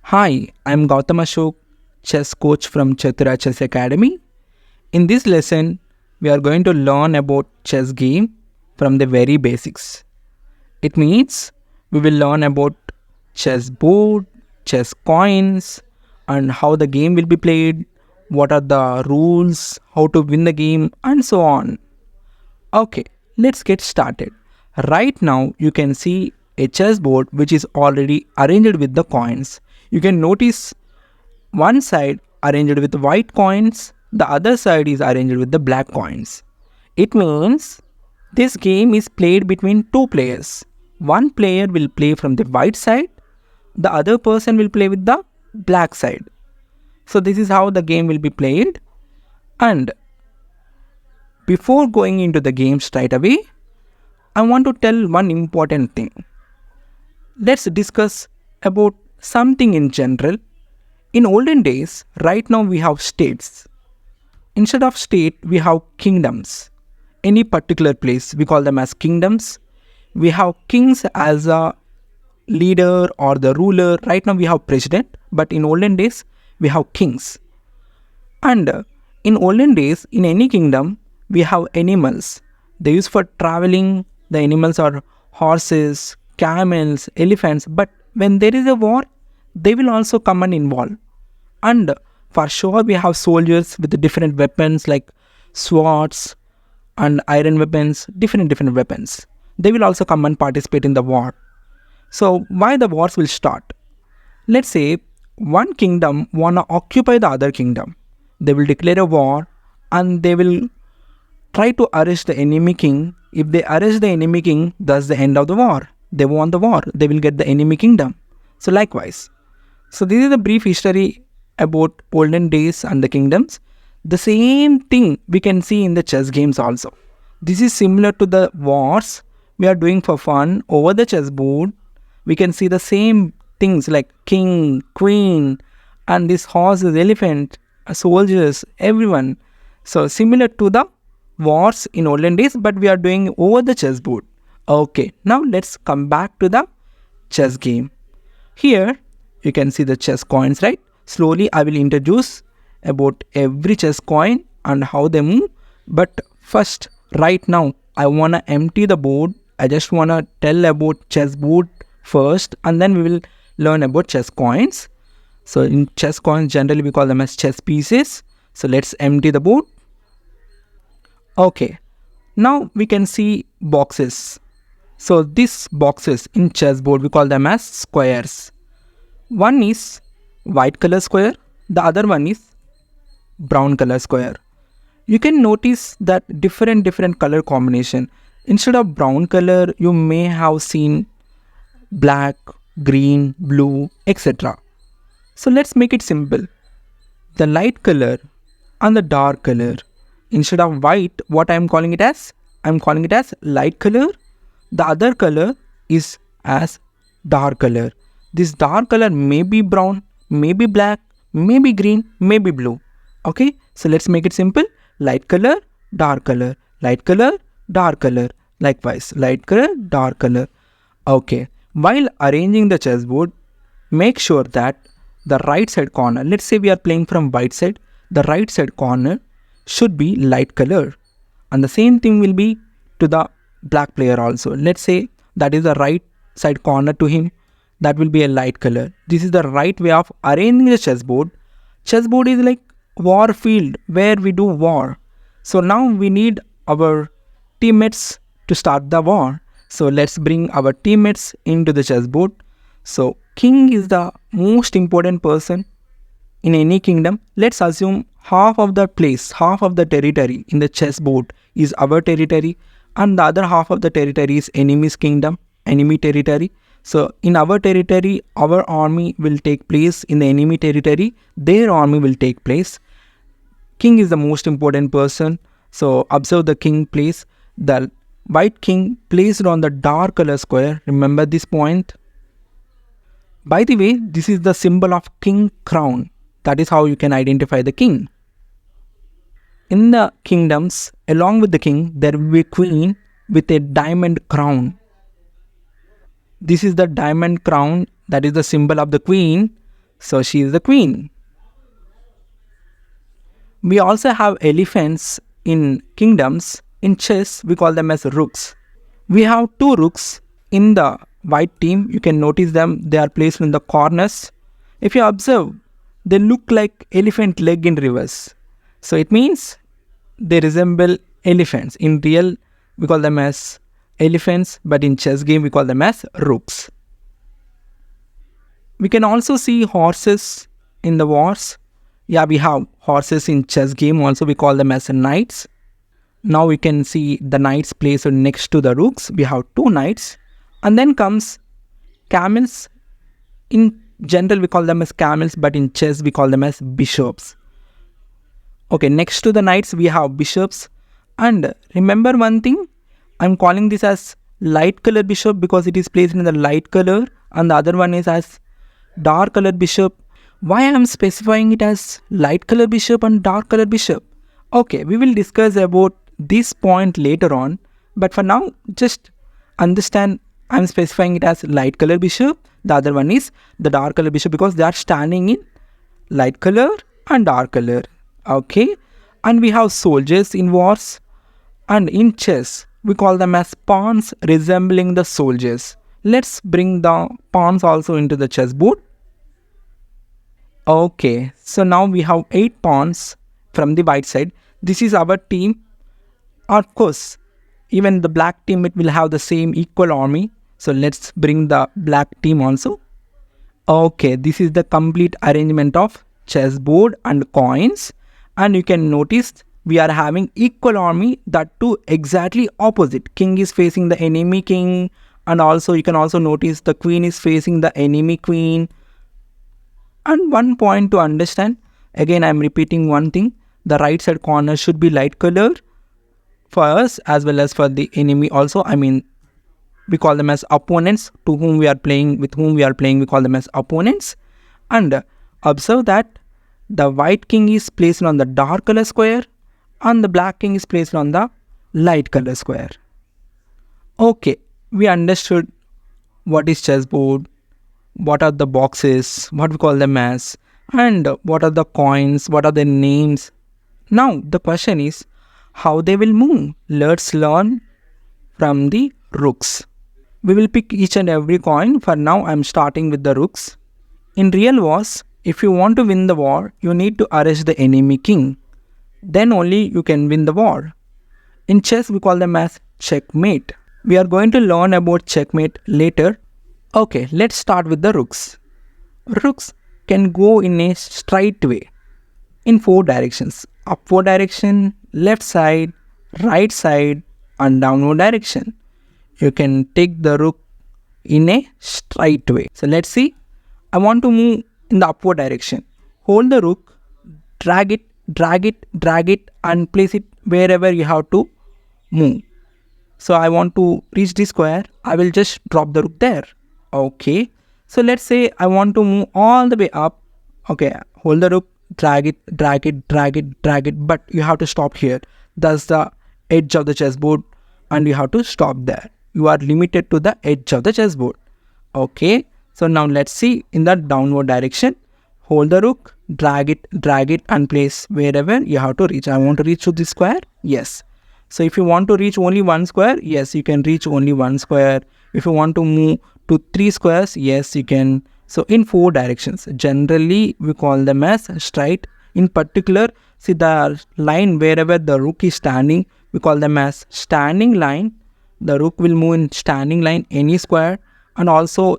Hi, I'm Gautam Ashok, chess coach from Chatura Chess Academy. In this lesson, we are going to learn about chess game from the very basics. It means we will learn about chess board, chess coins, and how the game will be played, what are the rules, how to win the game, and so on. Okay, let's get started. Right now, you can see a chessboard which is already arranged with the coins. You can notice one side arranged with white coins, the other side is arranged with the black coins. It means this game is played between two players. One player will play from the white side, the other person will play with the black side. So, this is how the game will be played. And before going into the game straight away, I want to tell one important thing. Let's discuss about something in general. In olden days, right now we have states. Instead of state, we have kingdoms. Any particular place, we call them as kingdoms. We have kings as a leader or the ruler. Right now we have president, but in olden days, we have kings. And in olden days, in any kingdom, we have animals. They use for traveling. The animals are horses, camels, elephants. But when there is a war, they will also come and involve. And for sure, we have soldiers with the different weapons like swords and iron weapons, different weapons. They will also come and participate in the war. So why the wars will start? Let's say one kingdom wanna occupy the other kingdom. They will declare a war and they will try to arrest the enemy king. If they arrest the enemy king, that's the end of the war. They won the war. They will get the enemy kingdom. So likewise. So this is a brief history about olden days and the kingdoms. The same thing we can see in the chess games also. This is similar to the wars we are doing for fun over the chessboard. We can see the same things like king, queen, and this horses, elephant, soldiers, everyone. So similar to the wars in olden days, but we are doing over the chessboard. Okay, now let's come back to the chess game. Here you can see the chess coins, right? Slowly I will introduce about every chess coin and how they move. But first, right now, I wanna empty the board. I just wanna tell about chessboard first, and then we will learn about chess coins. So in chess coins, generally we call them as chess pieces. So let's empty the board. Okay, now we can see boxes. So these boxes in chessboard, we call them as squares. One is white color square, the other one is brown color square. You can notice that different color combination. Instead of brown color, you may have seen black, green, blue, etc. So let's make it simple. The light color and the dark color. Instead of white, what I am calling it as? I am calling it as light color. The other color is as dark color. This dark color may be brown, may be black, may be green, may be blue. Okay, so let's make it simple. Light color, dark color, light color, dark color. Likewise, light color, dark color. Okay, while arranging the chessboard, make sure that the right side corner, let's say we are playing from white side, the right side corner should be light color. And the same thing will be to the black player also. Let's say that is the right side corner to him, that will be a light color. This is the right way of arranging the chessboard. Chessboard is like war field where we do war. So now we need our teammates to start the war. So let's bring our teammates into the chessboard. So king is the most important person in any kingdom. Let's assume half of the place, half of the territory in the chessboard is our territory, and the other half of the territory is enemy's kingdom, enemy territory. So in our territory, our army will take place. In the enemy territory, their army will take place. King is the most important person. So observe the king place. The white king placed on the dark color square. Remember this point. By the way, this is the symbol of king crown. That is how you can identify the king. In the kingdoms, along with the king, there will be a queen with a diamond crown. This is the diamond crown, that is the symbol of the queen. So she is the queen. We also have elephants in kingdoms. In chess, we call them as rooks. We have two rooks in the white team. You can notice them. They are placed in the corners. If you observe, they look like elephant leg in reverse. So it means they resemble elephants. In real, we call them as elephants, but in chess game, we call them as rooks. We can also see horses in the wars. Yeah, we have horses in chess game also. We call them as knights. Now we can see the knights placed next to the rooks. We have two knights. And then comes camels. In general, we call them as camels, but in chess, we call them as bishops. Okay, next to the knights, we have bishops. And remember one thing, I'm calling this as light color bishop because it is placed in the light color, and the other one is as dark color bishop. Why I am specifying it as light color bishop and dark color bishop? Okay, we will discuss about this point later on, but for now, just understand I'm specifying it as light color bishop. The other one is the dark color bishop because they are standing in light color and dark color. Okay, and we have soldiers in wars, and in chess we call them as pawns resembling the soldiers. Let's bring the pawns also into the chessboard. Okay, so now we have 8 pawns from the white side. This is our team. Of course, even the black team, it will have the same equal army. So let's bring the black team also. Okay, this is the complete arrangement of chessboard and coins. And you can notice we are having equal army, that too exactly opposite. King is facing the enemy king, and also you can also notice the queen is facing the enemy queen. And one point to understand, again I am repeating one thing, the right side corner should be light color for us as well as for the enemy also. I mean, we call them as opponents. To whom we are playing, with whom we are playing, we call them as opponents. And observe that the white king is placed on the dark color square and the black king is placed on the light color square. Okay, we understood what is chessboard, what are the boxes, what we call them as, and what are the coins, what are the names. Now the question is how they will move. Let's learn from the rooks. We will pick each and every coin. For now I am starting with the rooks. In real wars, if you want to win the war, you need to arrest the enemy king. Then only you can win the war. In chess, we call them as checkmate. We are going to learn about checkmate later. Okay, let's start with the rooks. Rooks can go in a straight way in 4 directions. Upward direction, left side, right side, and downward direction. You can take the rook in a straight way. So let's see. I want to move in the upward direction. Hold the rook, drag it, drag it, drag it, and place it wherever you have to move. So I want to reach the square. I will just drop the rook there. Okay. So let's say I want to move all the way up. Okay. Hold the rook, drag it, drag it, drag it, drag it. But you have to stop here. That's the edge of the chessboard, and you have to stop there. You are limited to the edge of the chessboard. Okay. So now let's see in the downward direction. Hold the rook, drag it, and place wherever you have to reach. I want to reach to this square. Yes. So if you want to reach only one square, yes, you can reach only one square. If you want to move to 3 squares, yes, you can. So in 4 directions, generally we call them as straight. In particular, see the line wherever the rook is standing, we call them as standing line. The rook will move in standing line any square, and also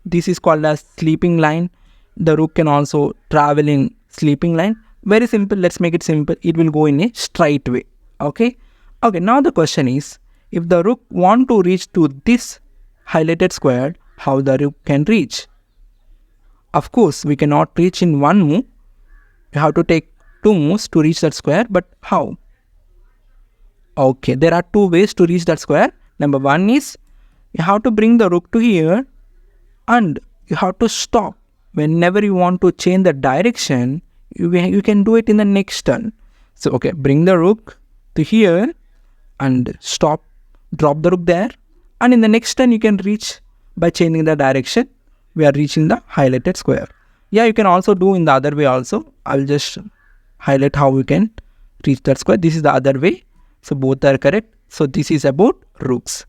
this is called as sleeping line. The rook can also travel in sleeping line. Very simple. Let's make it simple. It will go in a straight way. Okay. Okay. Now the question is, if the rook want to reach to this highlighted square, how the rook can reach? Of course, we cannot reach in one move. You have to take 2 moves to reach that square. But how? Okay. There are 2 ways to reach that square. Number 1 is you have to bring the rook to here, and you have to stop. Whenever you want to change the direction, you can do it in the next turn. So, okay, bring the rook to here and stop, drop the rook there. And in the next turn, you can reach by changing the direction. We are reaching the highlighted square. Yeah, you can also do in the other way also. I'll just highlight how we can reach that square. This is the other way. So both are correct. So this is about rooks.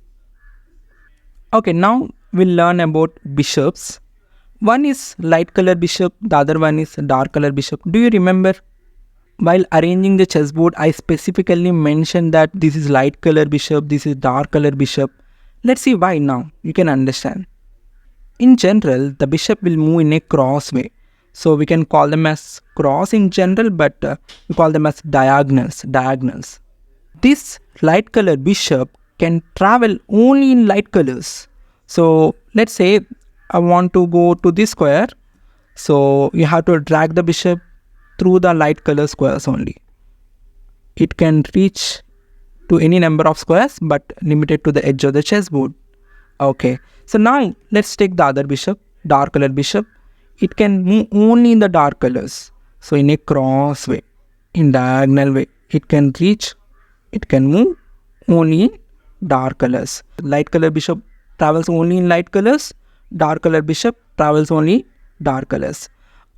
Okay, now we'll learn about bishops. One is light color bishop, the other one is dark color bishop. Do you remember? While arranging the chessboard, I specifically mentioned that this is light color bishop, this is dark color bishop. Let's see why now. You can understand. In general, the bishop will move in a cross way. So we can call them as cross in general, but we call them as diagonals. This light color bishop can travel only in light colors. So let's say I want to go to this square. So you have to drag the bishop through the light color squares only. It can reach to any number of squares but limited to the edge of the chessboard. Okay, so now let's take the other bishop, dark color bishop. It can move only in the dark colors. So in a cross way, in diagonal way, it can move only in dark colors. Light color bishop travels only in light colors. Dark color bishop travels only in dark colors.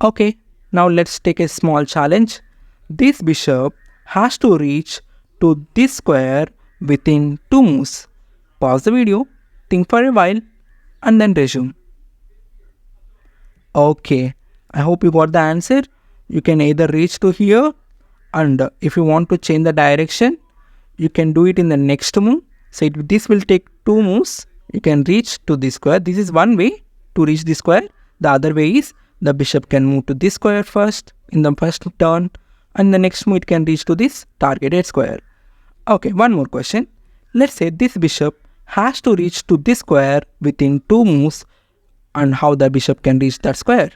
Okay, now let's take a small challenge. This bishop has to reach to this square within 2 moves. Pause the video, think for a while, and then resume. Okay, I hope you got the answer. You can either reach to here, and if you want to change the direction, you can do it in the next move. So this will take 2 moves. You can reach to this square. This is one way to reach this square. The other way is the bishop can move to this square first in the first turn, and the next move it can reach to this targeted square. Okay, one more question. Let's say this bishop has to reach to this square within 2 moves, and how the bishop can reach that square.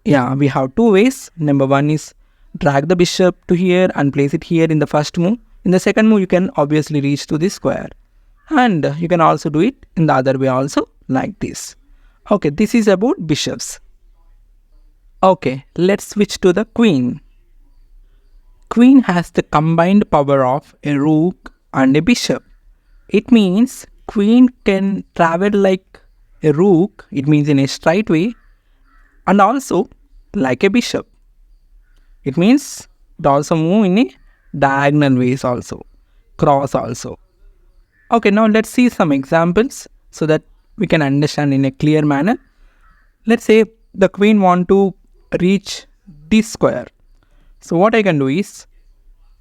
Yeah, we have 2 ways. Number 1 is drag the bishop to here and place it here in the first move. In the second move, you can obviously reach to this square. And you can also do it in the other way also, like this. Okay, this is about bishops. Okay, let's switch to the queen. Queen has the combined power of a rook and a bishop. It means queen can travel like a rook, it means in a straight way, and also like a bishop. It means it also move in a diagonal ways also, cross also. Okay, now let's see some examples so that we can understand in a clear manner. Let's say the queen want to reach this square. So what I can do is,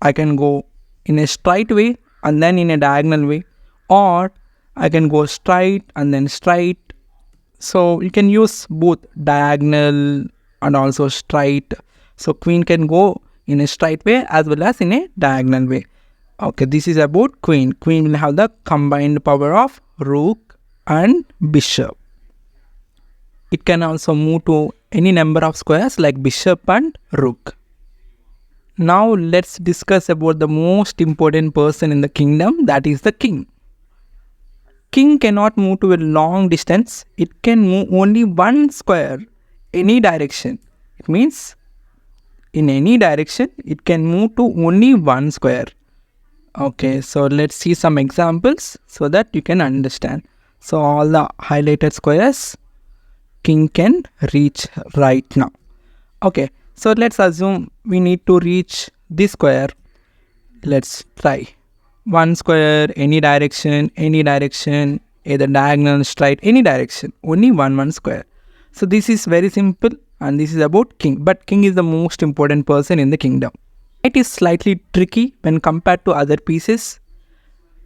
I can go in a straight way and then in a diagonal way, or I can go straight and then straight. So you can use both diagonal and also straight. So queen can go in a straight way as well as in a diagonal way. Okay, this is about queen. Queen will have the combined power of rook and bishop. It can also move to any number of squares like bishop and rook. Now let's discuss about the most important person in the kingdom, that is the king. King cannot move to a long distance. It can move only one square, any direction. It means in any direction, it can move to only one square. Okay, so let's see some examples so that you can understand. So all the highlighted squares, king can reach right now. Okay, so let's assume we need to reach this square. Let's try. One square, any direction, either diagonal, straight, any direction, only one square. So this is very simple, and this is about king. But king is the most important person in the kingdom. It is slightly tricky when compared to other pieces.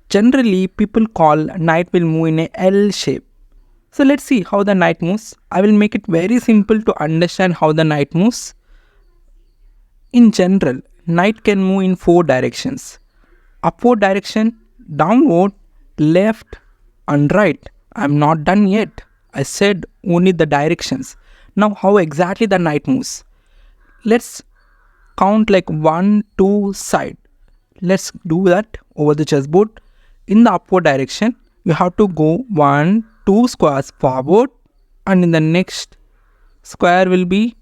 Generally, people call knight will move in a L shape. So let's see how the knight moves. I will make it very simple to understand how the knight moves. In general, knight can move in 4 directions. Upward direction, downward, left and right. I am not done yet. I said only the directions. Now how exactly the knight moves? Let's count like 1, 2 side. Let's do that over the chessboard. In the upward direction, you have to go 1, 2 squares forward, and in the next square will be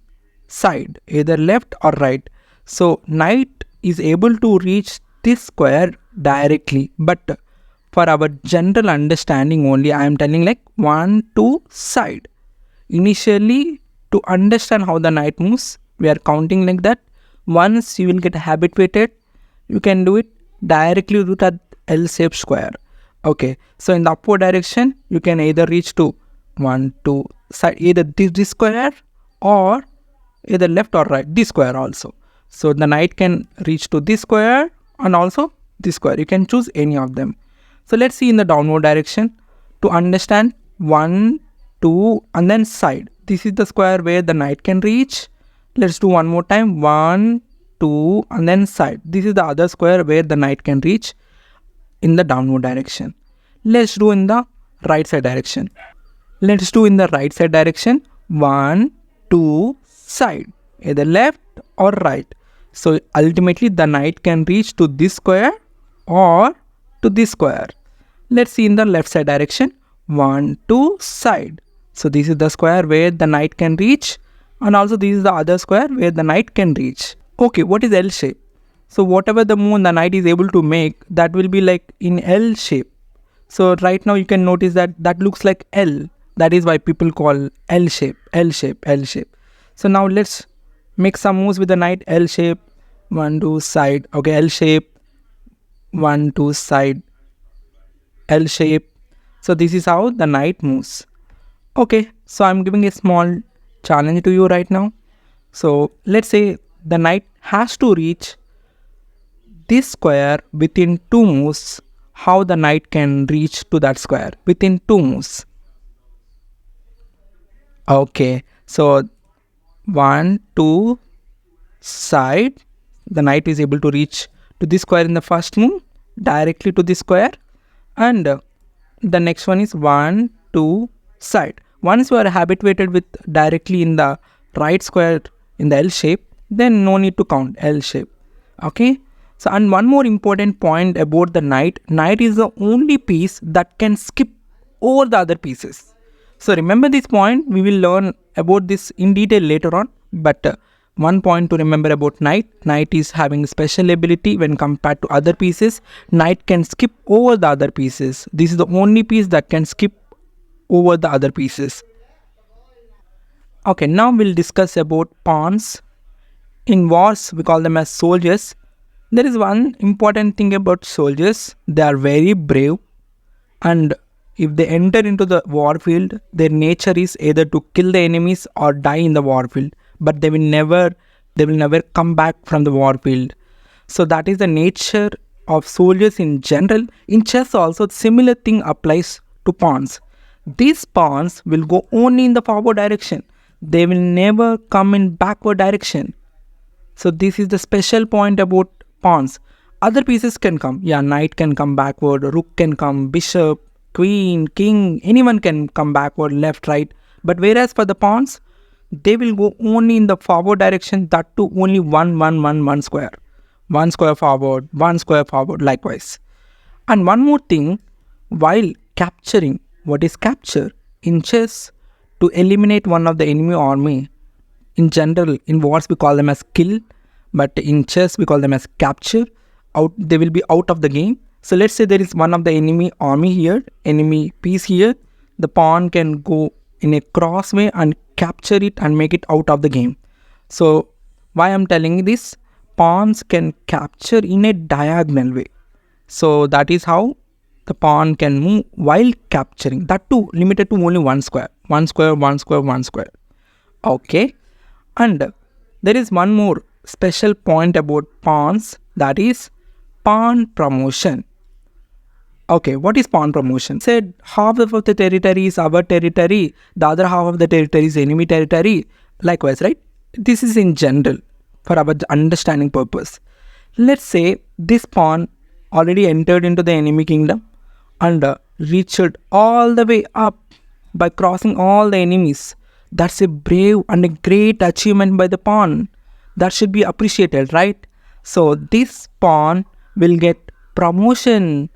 side, either left or right. So knight is able to reach this square directly, but for our general understanding only, I am telling like 1, 2 side. Initially To understand how the knight moves, we are counting like that. Once you will get habituated, you can do it directly to that L-shaped square. Okay, so in the upward direction, you can either reach to 1, 2, side, either this square or either left or right, this square also. So the knight can reach to this square and also this square. You can choose any of them. So let's see in the downward direction to understand 1, 2 and then side. This is the square where the knight can reach. Let's do one more time. 1, 2 and then side. This is the other square where the knight can reach in the downward direction. Let's do in the right side direction. Let's do in the right side direction. 1, 2, side. Either left or right. So ultimately the knight can reach to this square or to this square. Let's see in the left side direction. 1, 2, side. So this is the square where the knight can reach, and also this is the other square where the knight can reach. Okay, what is L shape? So whatever the move the knight is able to make, that will be like in L shape. So right now you can notice that that looks like L. That is why people call L shape, L shape, L shape. So now let's make some moves with the knight. L shape, 1, 2, side. Okay, L shape, 1, 2, side, L shape. So this is how the knight moves. Okay, so I'm giving a small challenge to you right now. So let's say the knight has to reach this square within 2 moves. How the knight can reach to that square within 2 moves? Okay, so 1, 2, side. The knight is able to reach to this square in the first move, directly to this square, and the next one is 1, 2, side. Once you are habituated with directly in the right square in the L shape, then no need to count L shape. Okay. So, and one more important point about the knight is the only piece that can skip over the other pieces. So remember this point, we will learn about this in detail later on, but one point to remember about knight is having special ability when compared to other pieces. Knight can skip over the other pieces. This is the only piece that can skip over the other pieces. Okay, now we'll discuss about pawns. In wars, we call them as soldiers. There is one important thing about soldiers. They are very brave, and if they enter into the war field, their nature is either to kill the enemies or die in the war field. But they will never come back from the war field. So that is the nature of soldiers in general. In chess also, similar thing applies to pawns. These pawns will go only in the forward direction. They will never come in backward direction. So this is the special point about pawns. Other pieces can come. Yeah, knight can come backward, rook can come, bishop, queen, king, anyone can come backward, left, right. But whereas for the pawns, they will go only in the forward direction, that too only one square. One square forward, likewise. And one more thing, while capturing, what is capture? In chess, to eliminate one of the enemy army, in general, in wars we call them as kill, but in chess we call them as capture. They will be out of the game. So let's say there is one of the enemy army here, enemy piece here. The pawn can go in a cross way and capture it and make it out of the game. So why I'm telling you this? Pawns can capture in a diagonal way. So that is how the pawn can move while capturing. That too limited to only one square. One square. Okay. And there is one more special point about pawns, that is pawn promotion. Okay, what is pawn promotion? Said half of the territory is our territory, the other half of the territory is enemy territory. Likewise, right? This is in general for our understanding purpose. Let's say this pawn already entered into the enemy kingdom and reached all the way up by crossing all the enemies. That's a brave and a great achievement by the pawn. That should be appreciated, right? So this pawn will get promotion.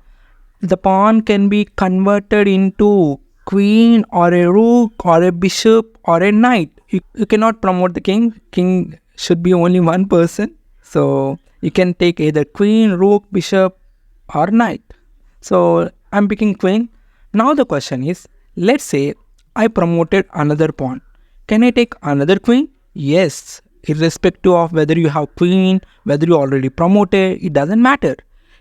The pawn can be converted into queen or a rook or a bishop or a knight. You cannot promote the king. King should be only one person. So you can take either queen, rook, bishop or knight. So I'm picking queen. Now the question is, let's say I promoted another pawn. Can I take another queen? Yes, irrespective of whether you have queen, whether you already promoted, it doesn't matter.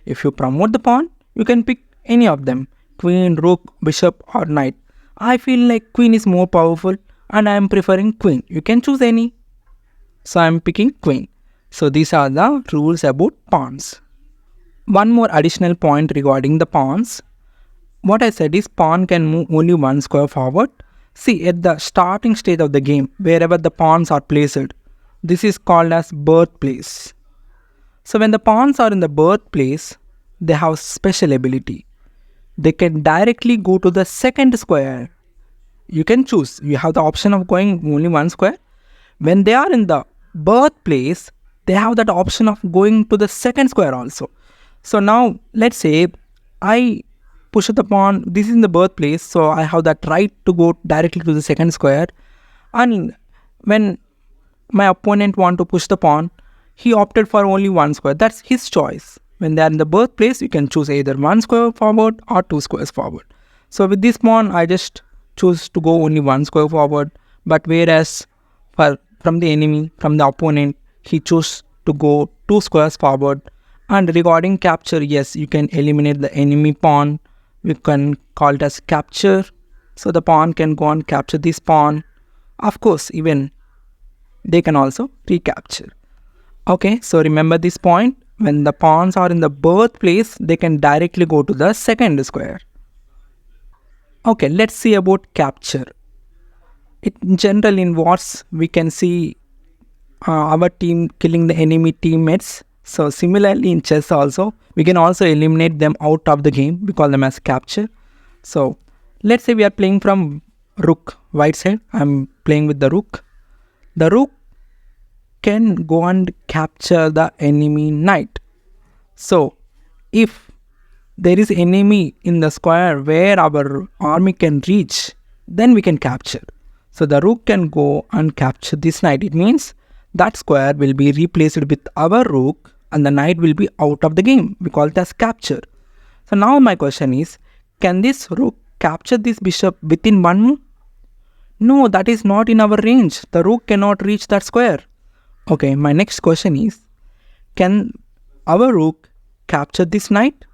If you promote the pawn, you can pick any of them, queen, rook, bishop or knight. I feel like queen is more powerful and I am preferring queen. You can choose any. So I am picking queen. So these are the rules about pawns. One more additional point regarding the pawns. What I said is pawn can move only one square forward. See, at the starting stage of the game, wherever the pawns are placed, this is called as birthplace. So when the pawns are in the birthplace, they have special ability. They can directly go to the second square. You can choose. You have the option of going only one square. When they are in the birthplace, they have that option of going to the second square also. So now let's say I push the pawn, this is in the birthplace, so I have that right to go directly to the second square. And when my opponent want to push the pawn, he opted for only one square. That's his choice. When they are in the birthplace, you can choose either one square forward or two squares forward. So with this pawn, I just choose to go only one square forward. But whereas from the enemy, from the opponent, he chose to go two squares forward. And regarding capture, yes, you can eliminate the enemy pawn. We can call it as capture. So the pawn can go and capture this pawn. Of course, even they can also recapture. Okay, so remember this point. When the pawns are in the birthplace, they can directly go to the second square. Okay, let's see about capture. In general, in wars, we can see our team killing the enemy teammates. So similarly in chess also, we can also eliminate them out of the game. We call them as capture. So let's say we are playing from rook, white side. I'm playing with the rook. The rook can go and capture the enemy knight. So if there is enemy in the square where our army can reach, then we can capture. So the rook can go and capture this knight. It means that square will be replaced with our rook and the knight will be out of the game. We call it as capture. So now my question is, can this rook capture this bishop within one move? No, that is not in our range. The rook cannot reach that square. Okay, my next question is, can our rook capture this knight?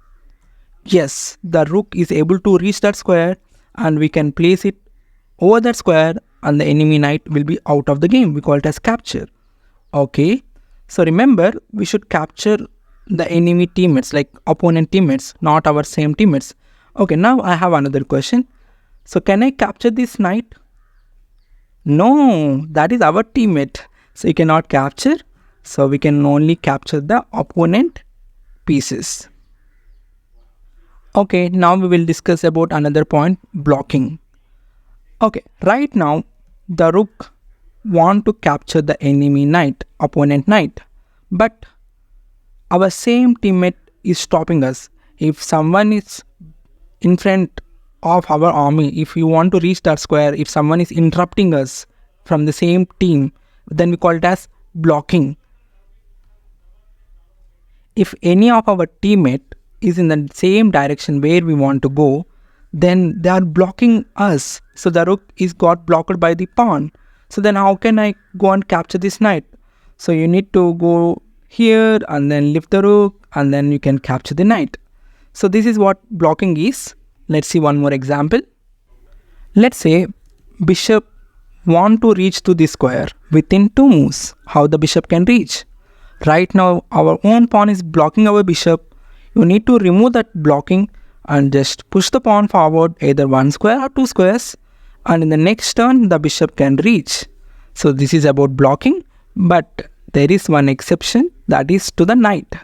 Yes, the rook is able to reach that square and we can place it over that square and the enemy knight will be out of the game. We call it as capture. Okay, so remember, we should capture the enemy teammates, like opponent teammates, not our same teammates. Okay, now I have another question. So can I capture this knight? No, that is our teammate. So you cannot capture. So we can only capture the opponent pieces. Okay, now we will discuss about another point, blocking. Okay, right now the rook want to capture the enemy knight, opponent knight, but our same teammate is stopping us. If someone is in front of our army, if you want to reach that square, if someone is interrupting us from the same team, then we call it as blocking. If any of our teammate is in the same direction where we want to go, then they are blocking us. So the rook is got blocked by the pawn. So then how can I go and capture this knight? So you need to go here and then lift the rook and then you can capture the knight. So this is what blocking is. Let's see one more example. Let's say bishop want to reach to this square within 2 moves. How the bishop can reach? Right now our own pawn is blocking our bishop. You need to remove that blocking and just push the pawn forward either 1 square or 2 squares, and in the next turn the bishop can reach. So this is about blocking, but there is one exception, that is to the knight.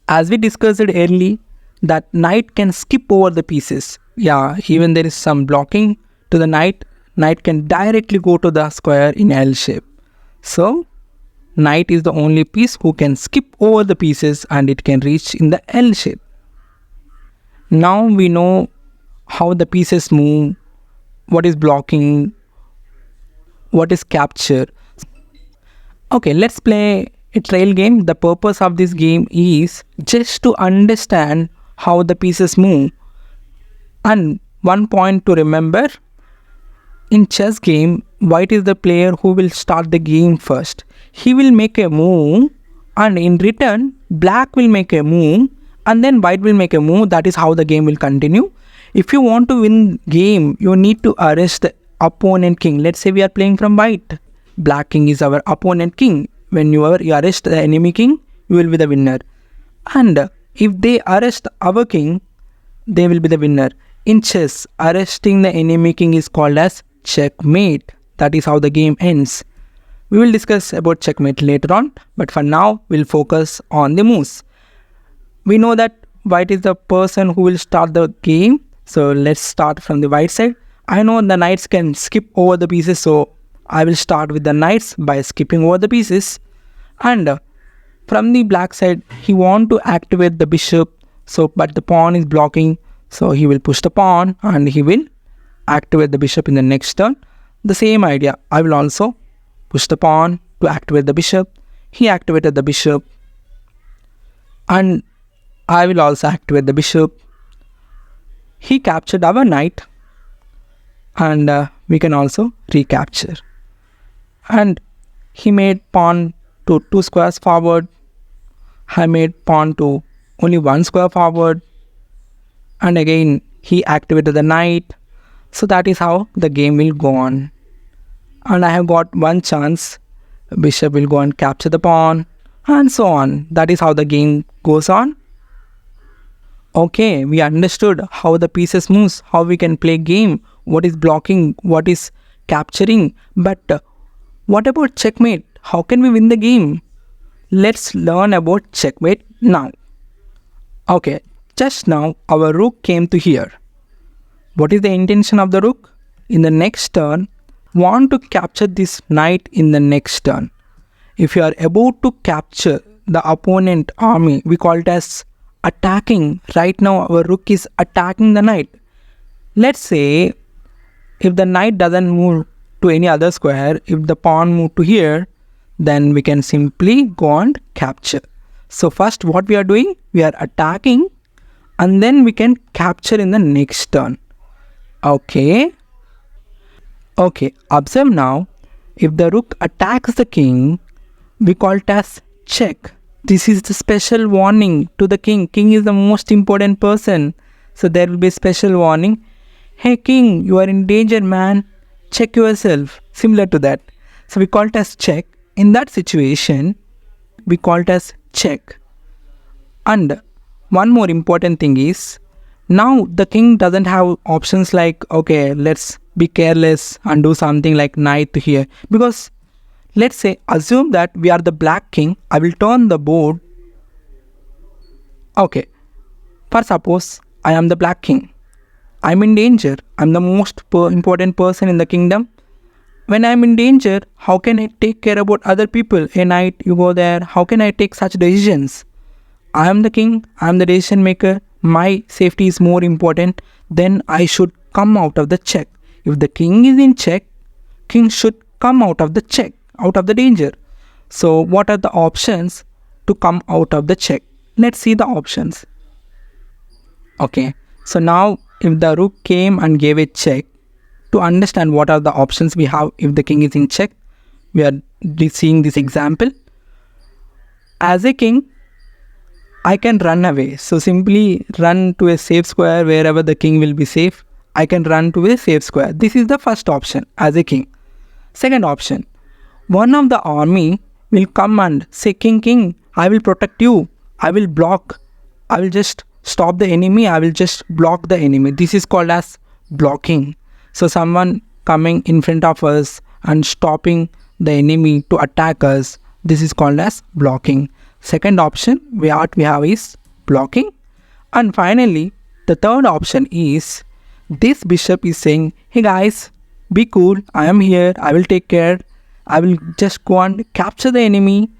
As we discussed earlier, that knight can skip over the pieces. Yeah, even there is some blocking to the knight, knight can directly go to the square in L shape. So knight is the only piece who can skip over the pieces and it can reach in the L shape. Now we know how the pieces move, what is blocking, what is capture. Okay, let's play a trail game. The purpose of this game is just to understand how the pieces move. And one point to remember, In chess game, white is the player who will start the game first. He will make a move, and in return, black will make a move, and then white will make a move. That is how the game will continue. If you want to win game, you need to arrest the opponent king. Let's say we are playing from white. Black king is our opponent king. When you arrest the enemy king, you will be the winner. And if they arrest our king, they will be the winner. In chess, arresting the enemy king is called as checkmate. That is how the game ends. We will discuss about checkmate later on, but for now, we'll focus on the moves. We know that white is the person who will start the game. So let's start from the white side. I know the knights can skip over the pieces, so I will start with the knights by skipping over the pieces. And from the black side, he want to activate the bishop, but the pawn is blocking, so he will push the pawn and he will activate the bishop in the next turn. The same idea, I will also push the pawn to activate the bishop. He activated the bishop, and I will also activate the bishop. He captured our knight, and we can also recapture. And he made pawn to 2 squares forward. I made pawn to only 1 square forward, and again he activated the knight. So that is how the game will go on. And I have got one chance. Bishop will go and capture the pawn, and so on. That is how the game goes on. Okay, we understood how the pieces moves, how we can play game, what is blocking, what is capturing. But what about checkmate? How can we win the game? Let's learn about checkmate now. Okay, just now our rook came to here. What is the intention of the rook? In the next turn, want to capture this knight in the next turn. If you are about to capture the opponent army, we call it as attacking. Right now our rook is attacking the knight. Let's say if the knight doesn't move to any other square, if the pawn move to here, then we can simply go and capture. So first what we are doing, we are attacking, and then we can capture in the next turn. Okay, observe now, if the rook attacks the king, we call it as check. This is the special warning to the king. King is the most important person. So there will be a special warning. Hey king, you are in danger, man. Check yourself. Similar to that. So we call it as check. In that situation, we call it as check. And one more important thing is, now the king doesn't have options like, okay, let's be careless and do something like knight to here. Because let's say, assume that we are the black king. I will turn the board. Okay, for suppose I am the black king. I'm in danger. I'm the most important person in the kingdom. When I'm in danger, how can I take care about other people? A knight, you go there. How can I take such decisions? I am the king. I am the decision maker. My safety is more important. Then I should come out of the check. If the king is in check, king should come out of the check, out of the danger. So what are the options to come out of the check? Let's see the options. Okay, so now if the rook came and gave a check, to understand what are the options we have if the king is in check, we are seeing this example. As a king, I can run away. So simply run to a safe square wherever the king will be safe. I can run to a safe square. This is the first option as a king. Second option, one of the army will come and say, king, I will protect you. I will block. I will just stop the enemy. I will just block the enemy. This is called as blocking. So someone coming in front of us and stopping the enemy to attack us, this is called as blocking. Second option what we have is blocking. And finally, the third option is, this bishop is saying, hey guys, be cool, I am here, I will take care, I will just go and capture the enemy.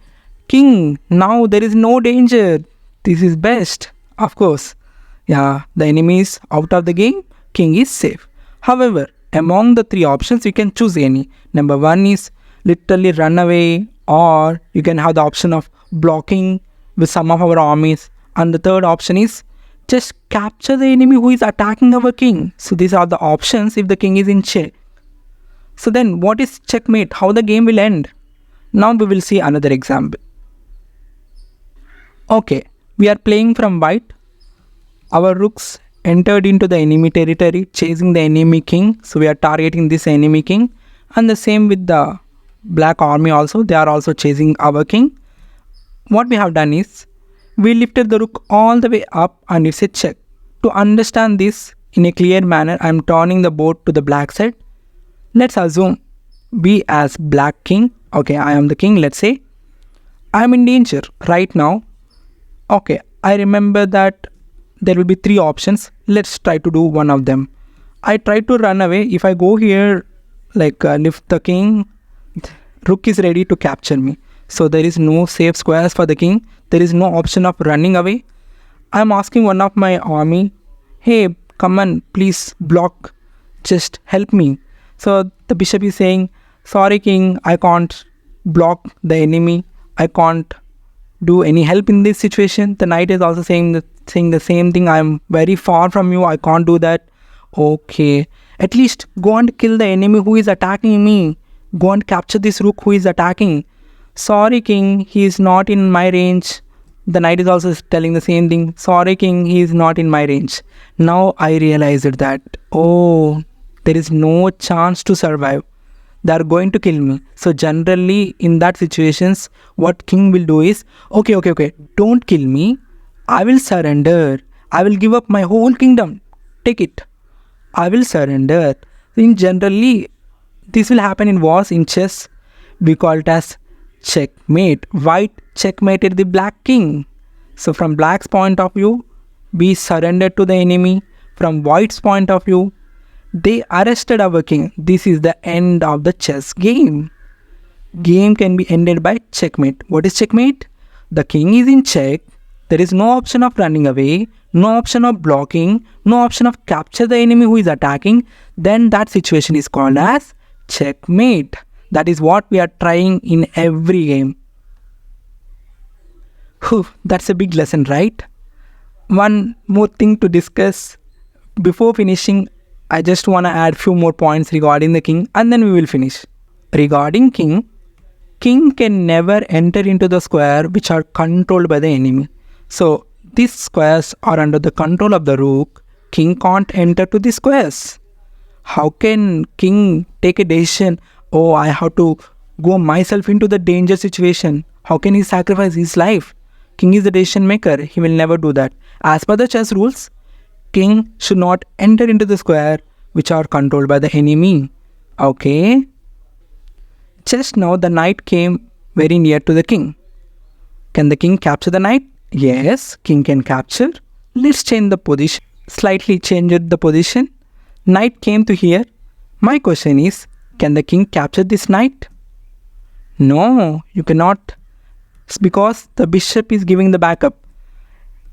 King, now there is no danger, this is best. Of course, yeah, the enemy is out of the game, king is safe. However, among the three options, you can choose any. Number one is literally run away, or you can have the option of blocking with some of our armies. And the third option is just capture the enemy who is attacking our king. So these are the options if the king is in check. So then what is checkmate? How the game will end? Now we will see another example. Okay, we are playing from white. Our rooks entered into the enemy territory, chasing the enemy king. So we are targeting this enemy king. And the same with the black army also. They are also chasing our king. What we have done is, we lifted the rook all the way up and it's a check. To understand this in a clear manner, I am turning the board to the black side. Let's assume we as black king. Okay, I am the king, let's say. I am in danger right now. Okay, I remember that there will be three options. Let's try to do one of them. I try to run away. If I go here, lift the king, rook is ready to capture me. So there is no safe squares for the king. There is no option of running away. I am asking one of my army, hey, come on, please block, just help me. So the bishop is saying, sorry king, I can't block the enemy. I can't do any help in this situation. The knight is also saying the same thing. I am very far from you. I can't do that. Okay, at least go and kill the enemy who is attacking me. Go and capture this rook who is attacking. Sorry king, he is not in my range. The knight is also telling the same thing. Sorry king, he is not in my range. Now I realized that, oh, there is no chance to survive. They are going to kill me. So generally in that situations, what king will do is, okay, don't kill me. I will surrender. I will give up my whole kingdom. Take it. I will surrender. In generally, this will happen in wars, in chess. We call it as checkmate. White checkmated the black king. So from black's point of view, we surrendered to the enemy. From white's point of view, they arrested our king. This is the end of the chess game. Game can be ended by checkmate. What is checkmate? The king is in check. There is no option of running away, no option of blocking, no option of capture the enemy who is attacking. Then that situation is called as checkmate. That is what we are trying in every game. Whew, that's a big lesson, right? One more thing to discuss. Before finishing, I just want to add few more points regarding the king and then we will finish. Regarding king can never enter into the square which are controlled by the enemy. So these squares are under the control of the rook. King can't enter to the squares. How can king take a decision? Oh, I have to go myself into the danger situation. How can he sacrifice his life? King is the decision maker. He will never do that. As per the chess rules, king should not enter into the square which are controlled by the enemy. Okay. Just now the knight came very near to the king. Can the king capture the knight? Yes, king can capture. Let's change the position. Slightly change the position. Knight came to here. My question is, can the king capture this knight? No, you cannot. It's because the bishop is giving the backup.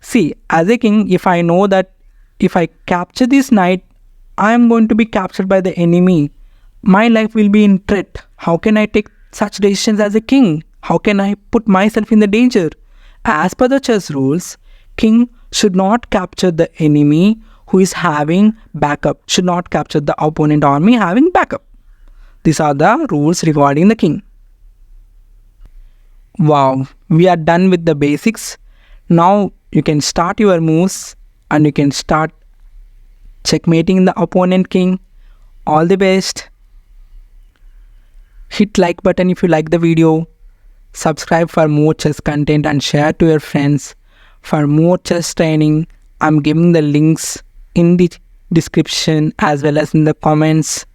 See, as a king, if I know that if I capture this knight, I am going to be captured by the enemy. My life will be in threat. How can I take such decisions as a king? How can I put myself in the danger? As per the chess rules, king should not capture the enemy who is having backup, should not capture the opponent army having backup. These are the rules regarding the king. Wow, we are done with the basics. Now you can start your moves and you can start checkmating the opponent king. All the best. Hit like button if you like the video. Subscribe for more chess content and share to your friends. For more chess training, I'm giving the links in the description as well as in the comments.